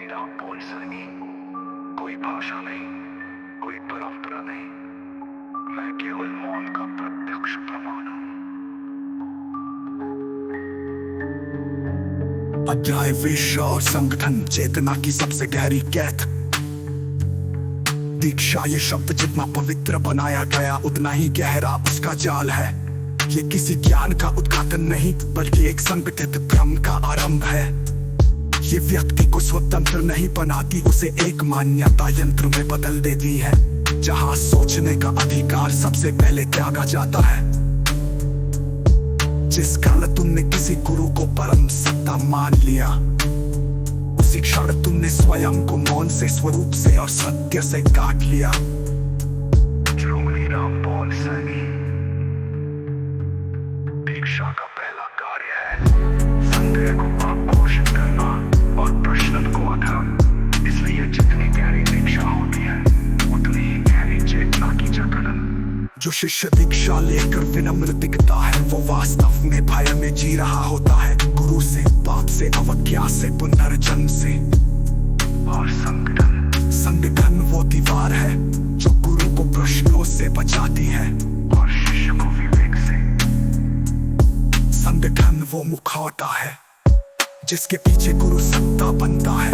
निराम बोल सकी। कोई भाषा नहीं, कोई परंपरा नहीं, मैं केवल मौन का प्रत्यक्ष प्रमाण हूँ। अध्याय विश्व और संगठन चेतना की सबसे गहरी कैद। दीक्षा ये शब्द जितना पवित्र बनाया गया उतना ही गहरा उसका जाल है। ये किसी ज्ञान का उद्घाटन नहीं बल्कि एक संगठित भ्रम का आरंभ है। ये व्यक्ति को स्वतंत्र नहीं बनाती, उसे एक मान्यता यंत्र में बदल देती है जहां सोचने का अधिकार सबसे पहले त्यागा जाता है। जिस काल तुमने किसी गुरु को परम सत्ता मान लिया, उसी क्षण तुमने स्वयं को मौन से, स्वरूप से और सत्य से काट लिया। श्रीमती राम बोल सकी। दीक्षा का पहला कार्य है संदेह को आघोषित करना और प्रश्न को हटाना। इसलिए जितनी गहरी दीक्षा होती है उतनी ही गहरी चेतना की जकड़न। जो शिष्य दीक्षा लेकर विनम्र दिखता है वो वास्तव में भय में जी रहा होता है, गुरु से, पाप से, अवज्ञा से, पुनर्जन्म से। और संगठन वो दीवार है जो गुरु को प्रश्नों से बचाती है और शिष्य को विवेक से। संगठन वो मुखौटा है जिसके पीछे गुरु सत्ता बनता है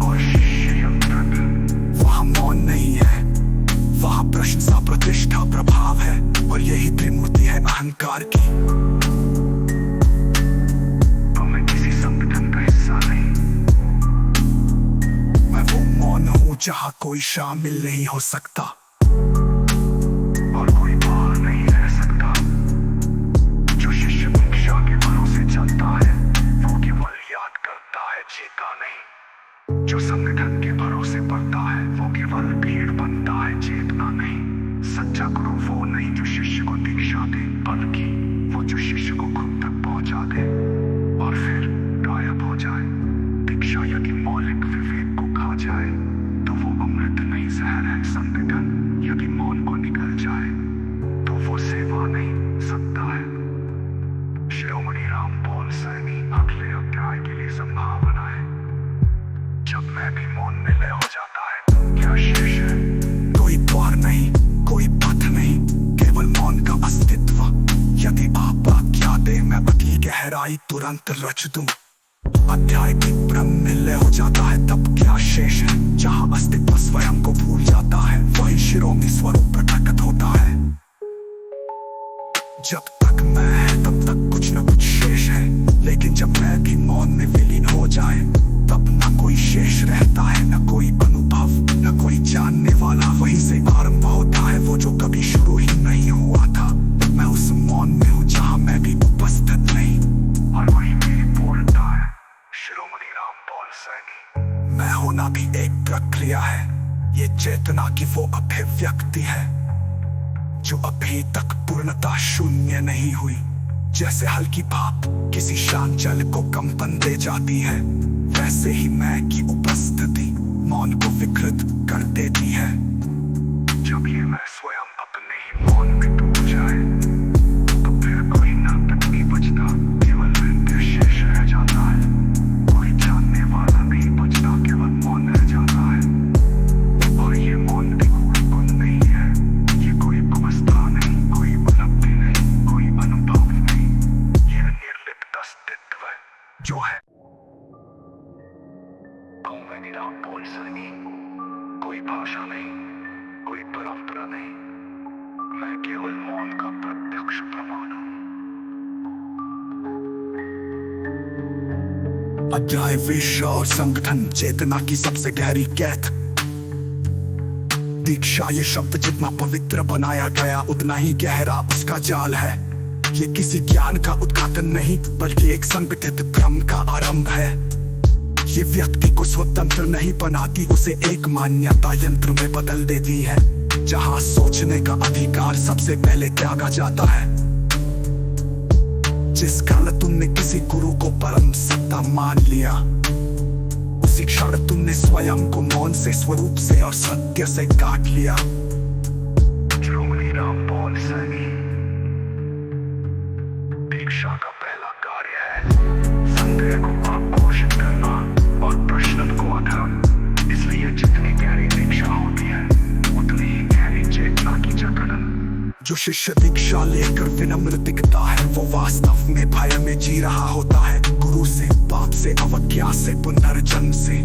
और शिष्य यंत्र। वहां मौन नहीं है, वहां प्रशंसा, प्रतिष्ठा, प्रभाव है और यही त्रिमूर्ति है अहंकार की। तो मैं किसी संगठन का हिस्सा नहीं, मैं वो मौन हूं जहां कोई शामिल नहीं हो सकता और कोई बाहर नहीं रह सकता। जो शिष्य दीक्षा के भरोसे चलता है वो केवल याद करता है, चेता नहीं। जो संगठन के भरोसे पड़ता है वो केवल भीड़ बनता है, चेतना नहीं। सच्चा गुरु वो नहीं जो शिष्य को दीक्षा दे, बल्कि वो जो शिष्य को खुद तक पहुंचा दे और फिर गायब हो जाए। दीक्षा यदि मौलिक विवेक को खा जाए तो वो अमृत नहीं, जहर है। संगठन यदि मौन को निकल जाए तो वो सेवा नहीं, सत्ता है। श्रीमती राम बोल सकी। अगले अध्याय के लिए संभावना है। जब मैं भी मौन में लय हो जाता है तो क्या शेष है? कोई द्वार नहीं, कोई पथ नहीं, केवल मौन का अस्तित्व। यदि आप आज्ञा दे मैं अगली गहराई तुरंत रच दूं। अध्याय भी ब्रह्म में लय हो जाता है, तब क्या शेष है? जहां अस्तित्व स्वयं को भूल जाता है वही शिरोमणि स्वरूप प्रकट होता है। जब तक मैं है तब तक कुछ न कुछ शेष है, लेकिन जब मैं भी मौन में विलीन हो जाए तब न कोई शेष रहता है, न कोई अनुभव, न कोई जानने वाला। वहीं से आरंभ होता है वो जो कभी शुरू ही नहीं हुआ था। मैं उस मौन में हूँ जहाँ मैं भी उपस्थित नहीं, और वही मेरी पूर्णता है। श्रीमती राम बोल सकी। मैं होना भी एक प्रक्रिया है। ये चेतना की वो अभिव्यक्ति है जो अभी तक पूर्णता शून्य नहीं हुई। जैसे हल्की भाप किसी शांत जल को कंपन दे जाती है, वैसे ही मैं की उपस्थिति मौन को विकृत कर देती है। जब ये मैं स्वयं अपने ही मौन में डूब जाए तो फिर कोई नाटक नहीं बचता, केवल नृत्य शेष रह जाता है। कोई जानने वाला नहीं बचता, केवल मौन रह जाता है। और ये मौन भी कोई गुण नहीं है, ये कोई अवस्था नहीं, कोई उपलब्धि नहीं, कोई अनुभव नहीं। यह निर्लिप्त अस्तित्व है जो है। मैं निराम बोल सकी। कोई भाषा नहीं, कोई परंपरा नहीं, मैं केवल मौन का प्रत्यक्ष प्रमाण हूँ। अध्याय विश्व और संगठन चेतना की सबसे गहरी कैद। दीक्षा ये शब्द जितना पवित्र बनाया गया उतना ही गहरा उसका जाल है। ये किसी ज्ञान का उद्घाटन नहीं बल्कि एक संगठित भ्रम का आरंभ है। ये व्यक्ति को स्वतंत्र नहीं बनाती, उसे एक मान्यता यंत्र में बदल देती है जहां सोचने का अधिकार सबसे पहले त्यागा जाता है। जिस काल तुमने किसी गुरु को परम सत्ता मान लिया, उसी क्षण तुमने स्वयं को मौन से, स्वरूप से और सत्य से काट लिया। श्रीमती राम बोल सकी। दीक्षा का पहला कार्य है संदेह को आघोषित करना और प्रश्न को हटाना। जो शिष्य दीक्षा लेकर विनम्र दिखता है, वो वास्तव में भय में जी रहा होता है। गुरु से, बाप से, अवज्ञा से, पुनर्जन्म से।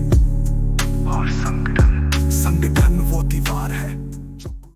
और संगठन संगठन वो दीवार है